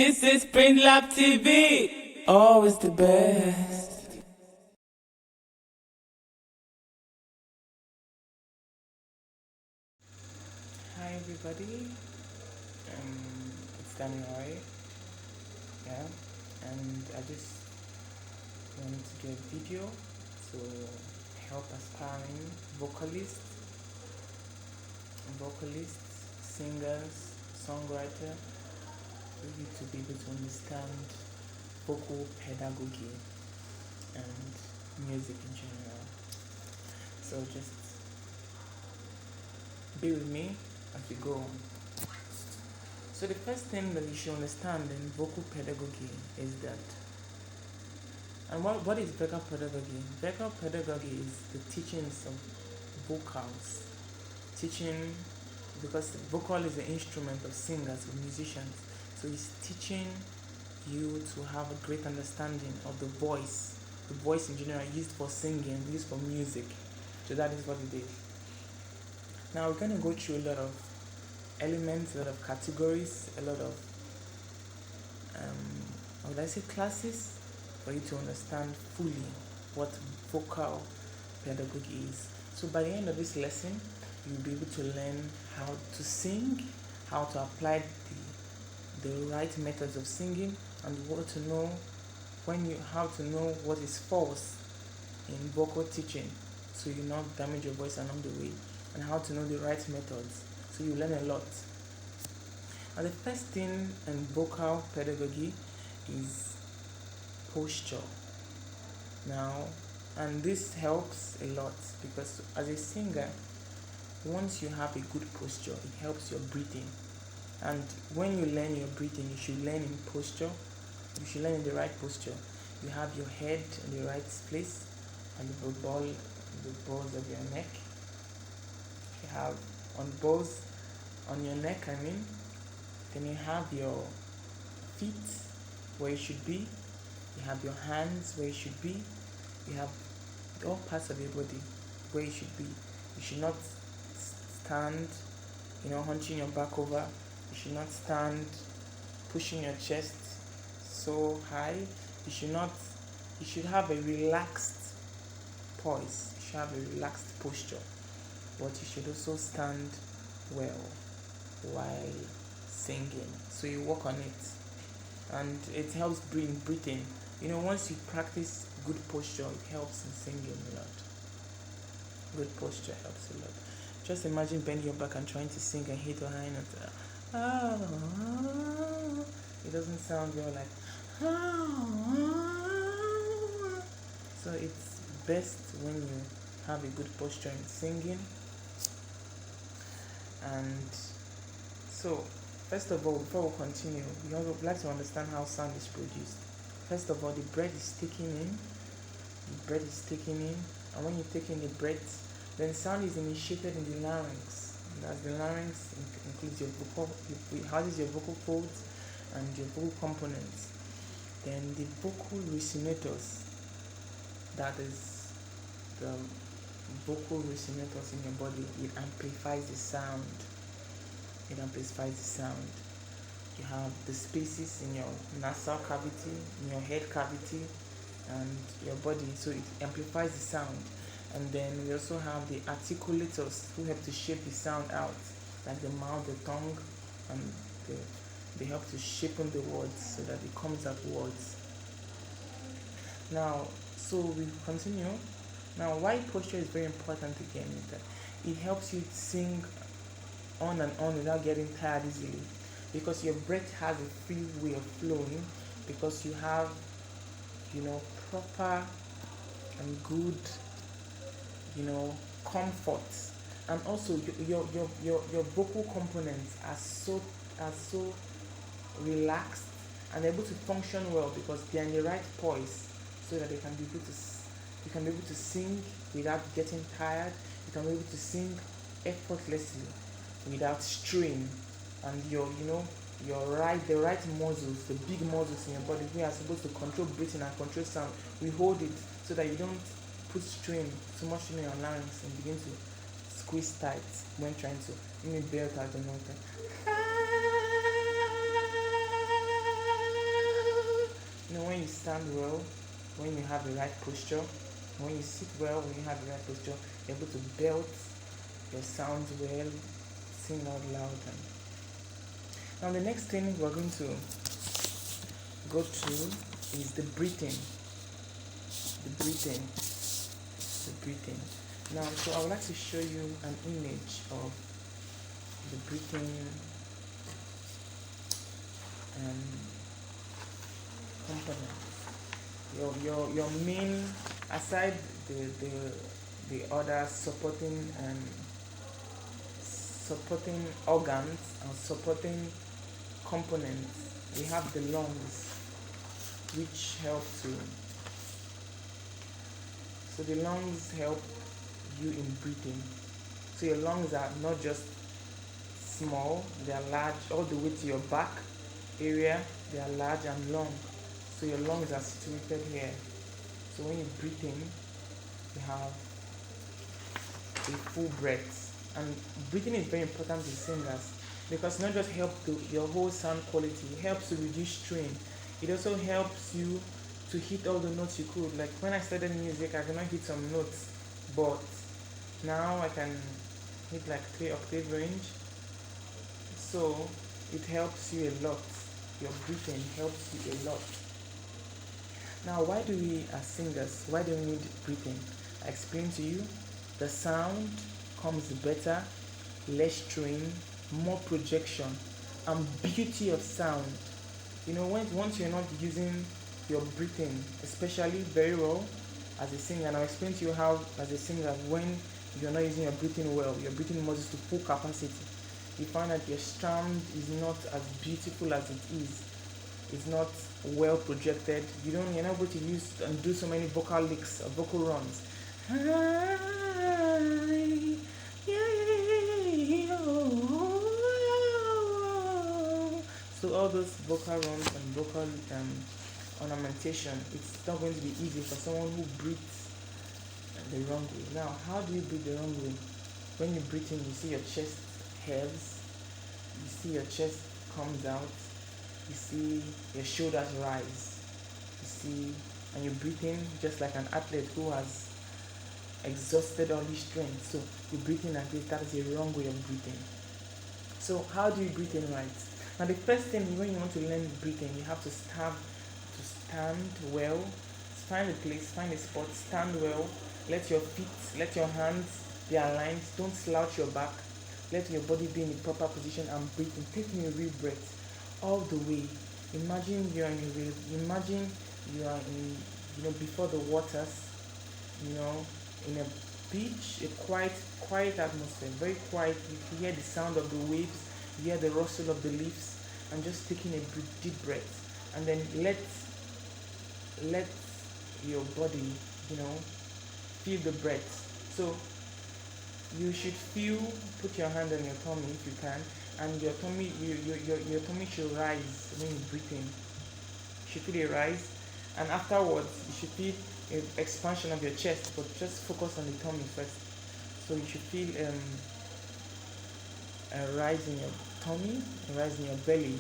This is Print Lab TV, always the best. Hi everybody, it's Danny Roy, yeah, and I just wanted to do a video to help aspiring vocalists, singers, songwriter, really to be able to understand vocal pedagogy and music in general. So just be with me as we go on. So the first thing that you should understand in vocal pedagogy is that, and what is vocal pedagogy? Vocal pedagogy is the teachings of vocals, teaching, because vocal is the instrument of singers, of musicians. So it's teaching you to have a great understanding of the voice in general, used for singing, used for music. So that is what it is. Now we're going to go through a lot of elements, a lot of categories, a lot of classes for you to understand fully what vocal pedagogy is. So by the end of this lesson, you'll be able to learn how to sing, how to apply the right methods of singing, and how to know what is false in vocal teaching, so you not damage your voice along the way, and how to know the right methods. So you learn a lot. And the first thing in vocal pedagogy is posture. Now, and this helps a lot because as a singer, once you have a good posture, it helps your breathing. And when you learn your breathing, you should learn in posture. You should learn in the right posture. You have your head in the right place, and the balls of your neck. You have on your neck, then you have your feet where you should be. You have your hands where you should be. You have all parts of your body where you should be. You should not stand, hunching your back over. You should not stand pushing your chest so high. You should have a relaxed poise. You should have a relaxed posture. But you should also stand well while singing. So you work on it. And it helps breathing. Once you practice good posture, it helps in singing a lot. Good posture helps a lot. Just imagine bending your back and trying to sing and hit a high note. It doesn't sound well like. So it's best when you have a good posture in singing. And so, first of all, before we continue, we would like to understand how sound is produced. First of all, the breath is taken in. And when you take in the breath, then sound is initiated in the larynx. And as the larynx includes houses your vocal folds and your vocal components. Then the vocal resonators, that is the vocal resonators in your body, it amplifies the sound. You have the spaces in your nasal cavity, in your head cavity, and your body, so it amplifies the sound. And then we also have the articulators who help to shape the sound out, like the mouth, the tongue, and they help to shape the words so that it comes out words. Now, so we continue. Now, why posture is very important again is that it helps you sing on and on without getting tired easily, because your breath has a free way of flowing, because you have proper and good comfort, and also your vocal components are so relaxed and able to function well because they are in the right poise, so that you can be able to sing without getting tired. You can be able to sing effortlessly without strain, and the right muscles, the big muscles in your body, we are supposed to control breathing and control sound. We hold it so that you don't put strain too much in your larynx and begin to squeeze tight when trying to belt out the note. stand well, when you have the right posture, when you sit well, when you have the right posture, you're able to belt your sounds well, sing out loud. And now the next thing we're going to go through is the breathing. The breathing. The breathing. Now, so I would like to show you an image of the breathing component. Your main, aside the other supporting organs and supporting components, we have the lungs, which help to. So the lungs help you in breathing. So your lungs are not just small, they are large, all the way to your back area, they are large and long. So your lungs are situated here. So when you breathe in, you have a full breath. And breathing is very important to singers because it not just helps your whole sound quality, it helps to reduce strain. It also helps you to hit all the notes you could. Like when I started music, I could not hit some notes, but now I can hit like 3 octave range. So it helps you a lot. Your breathing helps you a lot. Now, why do we as singers, why do we need breathing? I explained to you, the sound comes better, less strain, more projection, and beauty of sound. You know, once you're not using your breathing, especially very well as a singer, and I'll explain to you how as a singer, when you're not using your breathing well, your breathing muscles to full capacity, you find that your sound is not as beautiful as it is. It's not well projected. You're not able to use and do so many vocal licks or vocal runs. So all those vocal runs and vocal ornamentation, it's not going to be easy for someone who breathes the wrong way. Now, how do you breathe the wrong way? When you breathe in, you see your chest heaves, you see your chest comes out, you see your shoulders rise, you see, and you breathe in just like an athlete who has exhausted all his strength. So you breathe in like this. That is a wrong way of breathing. So how do you breathe in right? Now the first thing, when you want to learn breathing, you have to stand well. Find a place, find a spot, stand well. Let your feet, let your hands be aligned. Don't slouch your back. Let your body be in the proper position and breathe in. Taking a real breath all the way. Imagine you are in, before the waters, in a beach, a quiet atmosphere, very quiet. You hear the sound of the waves, you hear the rustle of the leaves, and just taking a deep breath, and then let your body, feel the breath. So you should put your hand on your tummy if you can, and your tummy should rise when you breathe in. You should feel a rise, and afterwards you should feel an expansion of your chest, but just focus on the tummy first. So you should feel a rise in your tummy, a rise in your belly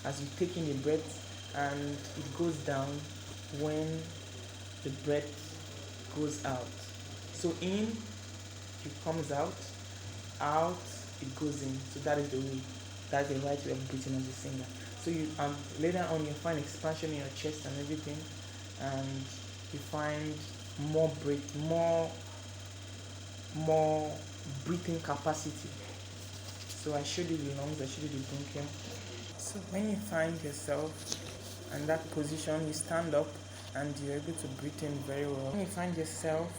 as you take in the breath, and it goes down when the breath goes out. So in, it comes out it goes in. So that is the way. That's the right way of breathing as a singer. So you later on you find expansion in your chest and everything, and you find more breathing capacity. So I showed you the lungs, I showed you the bronchium. So when you find yourself in that position, you stand up and you're able to breathe in very well. When you find yourself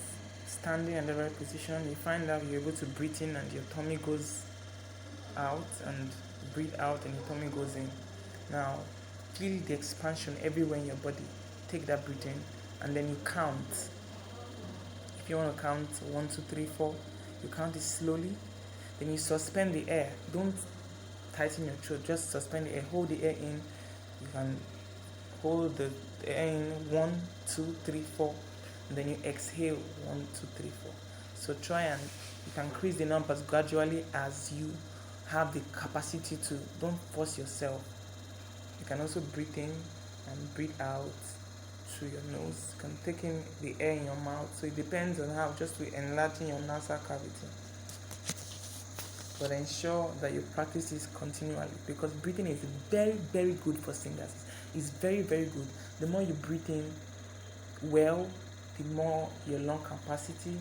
standing in the right position, you find that you're able to breathe in and your tummy goes out, and breathe out and your tummy goes in. Now feel the expansion everywhere in your body. Take that breath in, and then you count. If you want to count 1, 2, 3, 4, you count it slowly. Then you suspend the air. Don't tighten your throat, just suspend the air. Hold the air in. You can hold the air in 1, 2, 3, 4, and then you exhale 1, 2, 3, 4. So try, and you can increase the numbers gradually as you have the capacity to. Don't force yourself. You can also breathe in and breathe out through your nose, you can take in the air in your mouth. So it depends on how, just to enlarging your nasal cavity. But ensure that you practice this continually, because breathing is very, very good for singers. It's very, very good. The more you breathe in well, the more your lung capacity,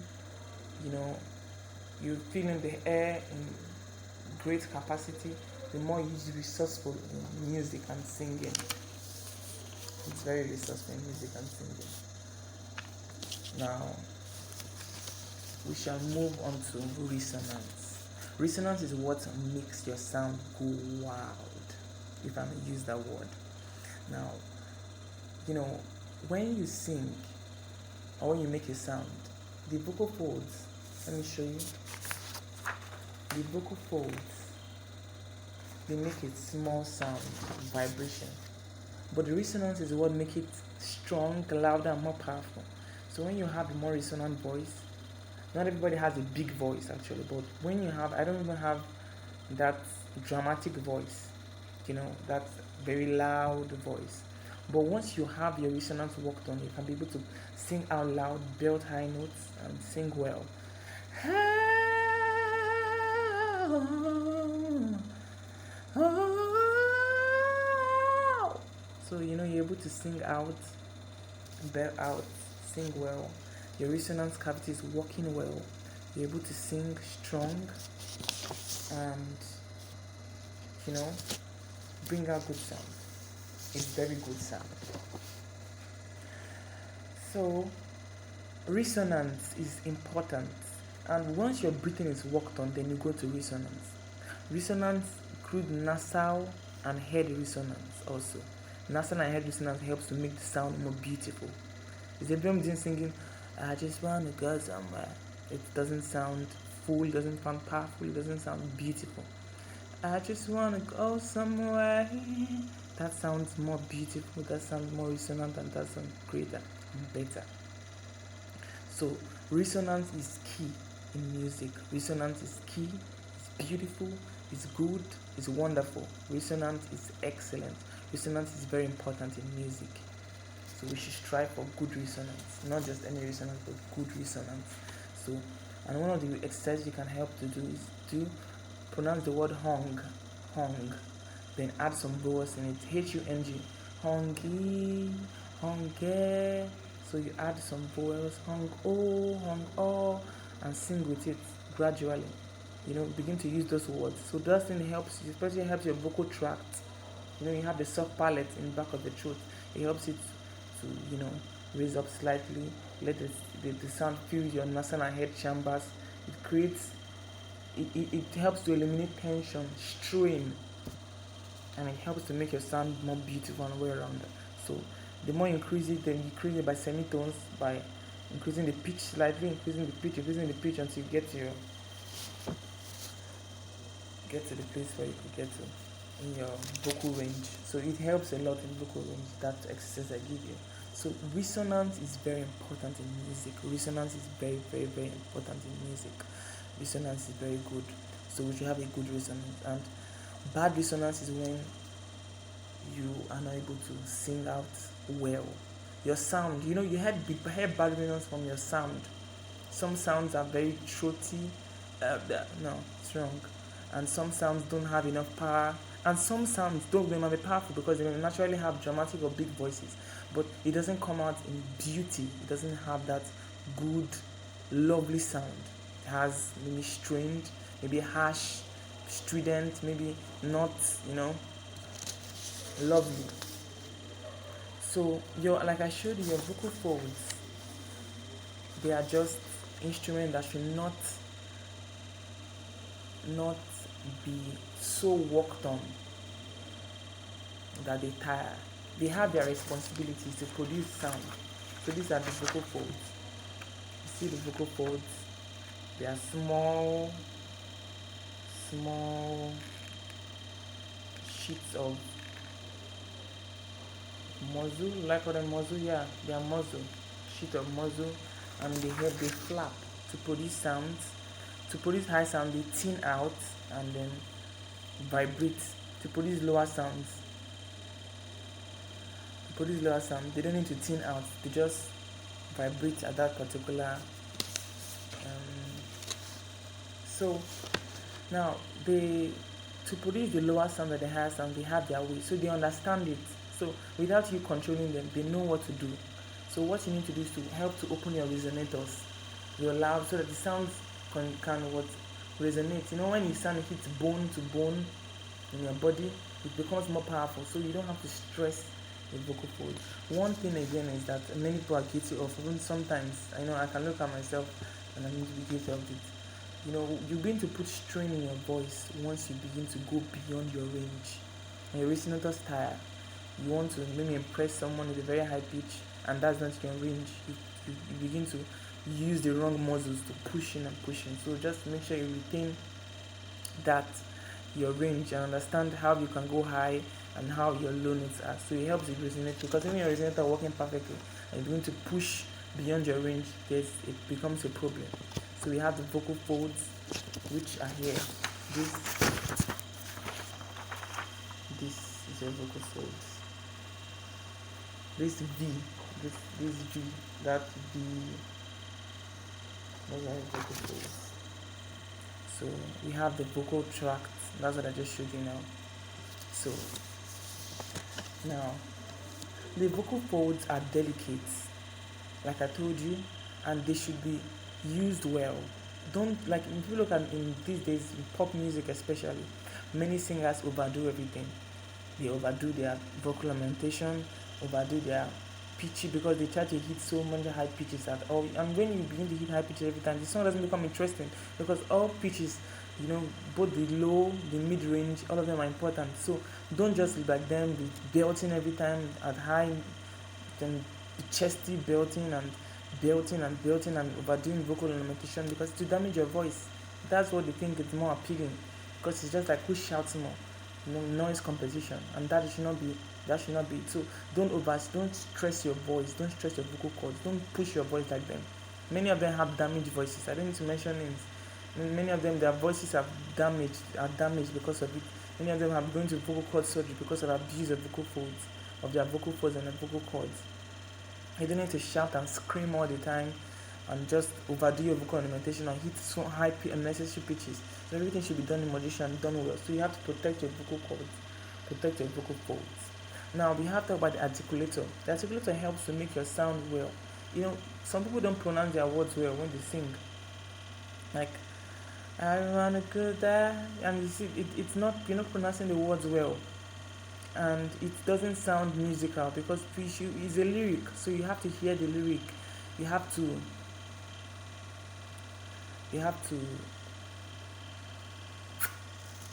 you feel in the air in great capacity, the more you're resourceful in music and singing. It's very resourceful in music and singing. Now, we shall move on to resonance. Resonance is what makes your sound go wild, if I may use that word. Now, when you sing or when you make a sound, the vocal folds, let me show you. The vocal folds, they make a small sound, vibration. But the resonance is what makes it strong, louder, and more powerful. So when you have a more resonant voice, not everybody has a big voice actually, but when you have, I don't even have that dramatic voice, that very loud voice. But once you have your resonance worked on, you can be able to sing out loud, build high notes, and sing well. So you're able to sing out, bear out, sing well. Your resonance cavity is working well. You're able to sing strong and bring out good sound. It's very good sound. So resonance is important, and once your breathing is worked on, then you go to resonance. Resonance includes nasal and head resonance also. Nasal and head resonance helps to make the sound more beautiful. Is everyone been singing, I just want to go somewhere? It doesn't sound full, it doesn't sound powerful, it doesn't sound beautiful. I just want to go somewhere. That sounds more beautiful, that sounds more resonant, and that sounds greater and better. So resonance is key in music. Resonance is key, it's beautiful, it's good, it's wonderful. Resonance is excellent. Resonance is very important in music. So we should strive for good resonance, not just any resonance, but good resonance. So, and one of the exercises you can help to do is to pronounce the word hung, then add some vowels in it. H-U-N-G, hongy, honge. So you add some vowels, hung o, and sing with it gradually. Begin to use those words. So that thing helps, especially helps your vocal tract. You have the soft palate in the back of the throat. It helps it to, raise up slightly. Let the sound fill your nasal and head chambers. It helps to eliminate tension, strain, and it helps to make your sound more beautiful and well-rounded. So the more you increase it, then you increase it by semitones, by increasing the pitch slightly, increasing the pitch until you get to the place where you could get to in your vocal range. So it helps a lot in vocal range, that exercise I give you. So resonance is very important in music. Resonance is very, very, very important in music. Resonance is very good. So we should have a good resonance. And bad resonance is when you are not able to sing out well. Your sound, you heard bad resonance from your sound. Some sounds are very throaty. No, it's wrong. And some sounds don't have enough power. And some sounds they might be powerful because they naturally have dramatic or big voices, but it doesn't come out in beauty. It doesn't have that good, lovely sound. It has maybe strained, maybe harsh, strident, maybe not, lovely. So like I showed you, your vocal folds, they are just instruments that should not be so worked on that they tire. They have their responsibilities to produce sound. So these are the vocal folds. You see the vocal folds? They are small sheets of muzzle. Like what a muzzle? Yeah, they are muzzle. Sheet of muzzle, and they flap to produce sounds. To produce high sound, they thin out and then vibrate to produce lower sounds. produce lower sound, they don't need to tune out. They just vibrate at that particular. So now they to produce the lower sound or the higher sound, they have their way. So they understand it. So without you controlling them, they know what to do. So what you need to do is to help to open your resonators, your loud, so that the sounds can what resonate. When your sound hits bone to bone in your body, it becomes more powerful. So you don't have to stress the vocal folds. One thing again is that many people are guilty of. Even sometimes I know I can look at myself and I need to be guilty of it. You begin to put strain in your voice once you begin to go beyond your range. And your resonators tire. You want to maybe impress someone with a very high pitch, and that's not your range. You begin to use the wrong muscles to push in and push in. So just make sure you retain that your range and understand how you can go high and how your low notes are. So it helps with resonator, because when your resonator are working perfectly and you're going to push beyond your range, it becomes a problem. So we have the vocal folds, which are here. This is your vocal folds. This V, this V, that V, those are your vocal folds. So we have the vocal tract. That's what I just showed you now. So now the vocal folds are delicate, like I told you, and they should be used well. Don't, like, if you look at in these days, in pop music especially, many singers overdo everything. They overdo their vocal augmentation, overdo their pitchy, because they try to hit so many high pitches at all. And when you begin to hit high pitches every time, the song doesn't become interesting, because all pitches, both the low, the mid range, all of them are important. So don't just be like them with belting every time at high, then chesty belting and overdoing vocal ornamentation, because to damage your voice. That's what they think is more appealing, because it's just like who shouts more, noise competition, and that should not be it. So don't stress your voice, don't stress your vocal cords, don't push your voice like them. Many of them have damaged voices. I don't need to mention names. Many of them, their voices are damaged because of it. Many of them have gone to vocal cord surgery because of abuse of their vocal folds and their vocal cords. You don't need to shout and scream all the time and just overdo your vocal ornamentation and hit so high unnecessary pitches. So everything should be done in moderation and done well. So you have to protect your vocal cords, protect your vocal folds. Now we have to talk about the articulator. The articulator helps to make your sound well. Some people don't pronounce their words well when they sing. Like, I wanna go there, and you see, you're not pronouncing the words well, and it doesn't sound musical, because it's a lyric. So you have to hear the lyric. You have to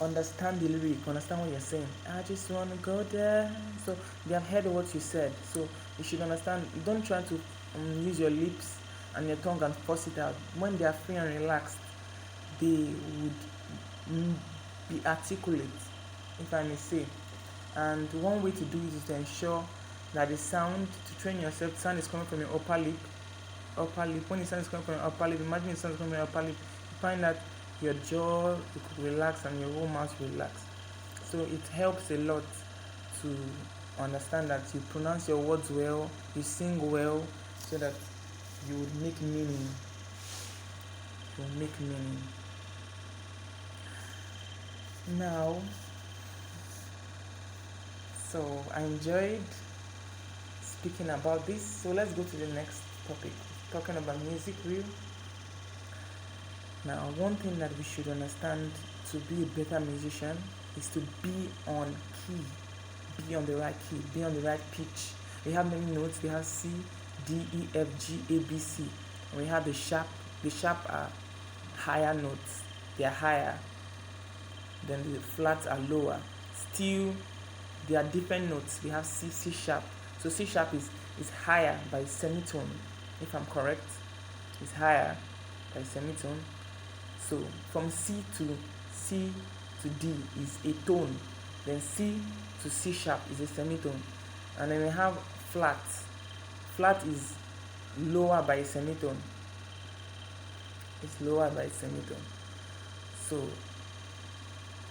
understand the lyric, understand what you're saying. I just want to go there. So they have heard what you said. So you should understand. You don't try to use your lips and your tongue and force it out. When they are free and relaxed, they would be articulate, if I may say. And one way to do it is to ensure that the sound, to train yourself, the sound is coming from your upper lip. When the sound is coming from your upper lip, imagine the sound is coming from your upper lip. You find that your jaw relax and your whole mouth relax. So it helps a lot to understand that you pronounce your words well, you sing well, so that you would make meaning. Now, so I enjoyed speaking about this. So let's go to the next topic, talking about music reel. Now, one thing that we should understand to be a better musician is to be on key, be on the right key, be on the right pitch. We have many notes. We have C, D, E, F, G, A, B, C. And we have the sharp. The sharp are higher notes. They are higher. Then the flats are lower. Still, there are different notes. We have C, C sharp. So C sharp is higher by semitone, if I'm correct. It's higher by semitone. So from C to D is a tone. Then C to C sharp is a semitone. And then we have flat. Flat is lower by a semitone. It's lower by a semitone. So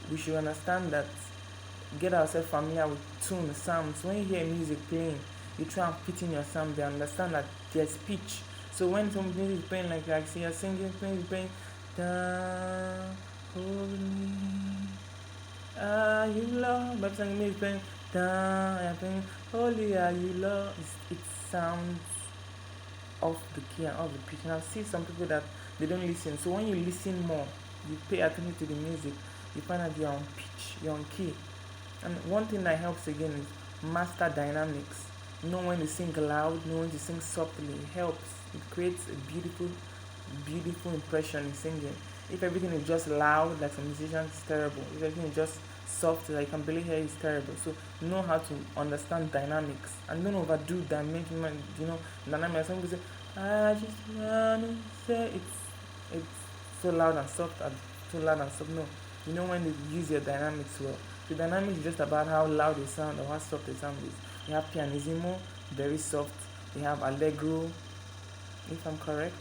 we should understand that, get ourselves familiar with tune, sounds. When you hear music playing, you try and fit in your sound. They understand that there's pitch. So when somebody is playing like say you're singing, playing, da, hold me, are you love? But singing is playing, da, I'm playing, holy are you love? It sounds off the key and off the pitch. And I see some people that they don't listen. So when you listen more, you pay attention to the music, you find out you're on pitch, you're on key. And one thing that helps again is master dynamics. Know when to sing loud, know when to sing softly. It helps. It creates a beautiful impression in singing. If everything is just loud, like some musicians, it's terrible. If everything is just soft, like you can barely hear, it's terrible. So know how to understand dynamics and don't overdo dimension. Dynamics. Some people say, I just wanna say it's so loud and soft and so loud and soft. No, you know when to use your dynamics well. The dynamics is just about how loud the sound or how soft the sound is. We have pianissimo, very soft. We have allegro, if I'm correct.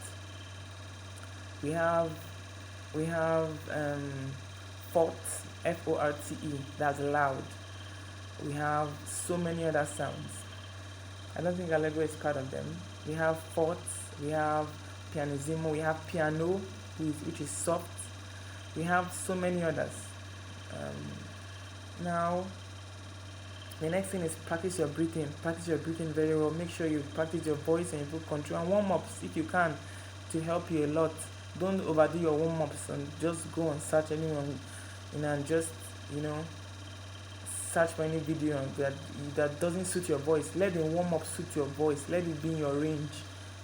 We have forte, F-O-R-T-E, that's loud. We have so many other sounds. I don't think allegro is part of them. We have forte, we have pianissimo, we have piano, which is soft. We have so many others. Now, the next thing is practice your breathing. Practice your breathing very well. Make sure you practice your voice and your vocal control and warm-ups if you can to help you a lot. Don't overdo your warm-ups and just go and search anyone, and just, search for any video that doesn't suit your voice. Let the warm-up suit your voice. Let it be in your range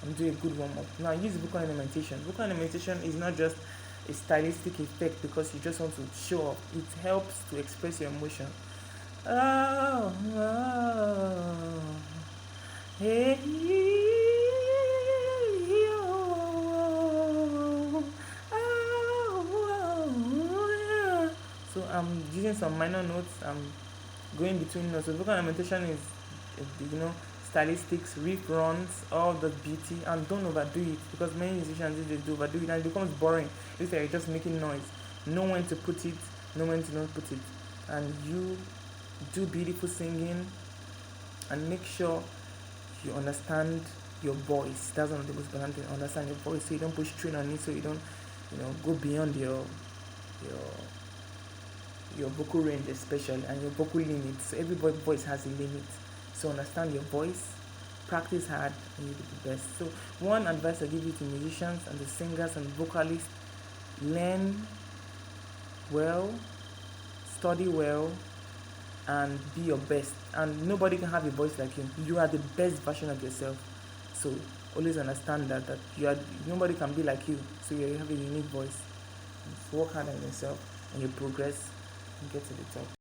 and do a good warm-up. Now, use vocal ornamentation. Vocal ornamentation is not just a stylistic effect because you just want to show off. It helps to express your emotion. Oh, hey, yeah. So I'm using some minor notes. I'm going between notes. So vocal ornamentation is, stylistics, riff runs, all the beauty, and don't overdo it because many musicians do overdo it and it becomes boring. It's like you're just making noise. Know when to put it, know when to not put it, and you do beautiful singing and make sure you understand your voice. That's one of the most important things. Understand your voice so you don't push strain on it, so you don't go beyond your vocal range, especially, and your vocal limit. So everybody's voice has a limit. So understand your voice, practice hard, and you'll be the best. So one advice I give you to musicians and the singers and vocalists: learn well, study well, and be your best. And nobody can have a voice like you. You are the best version of yourself. So always understand that nobody can be like you. So you have a unique voice. So work hard on yourself and you progress and get to the top.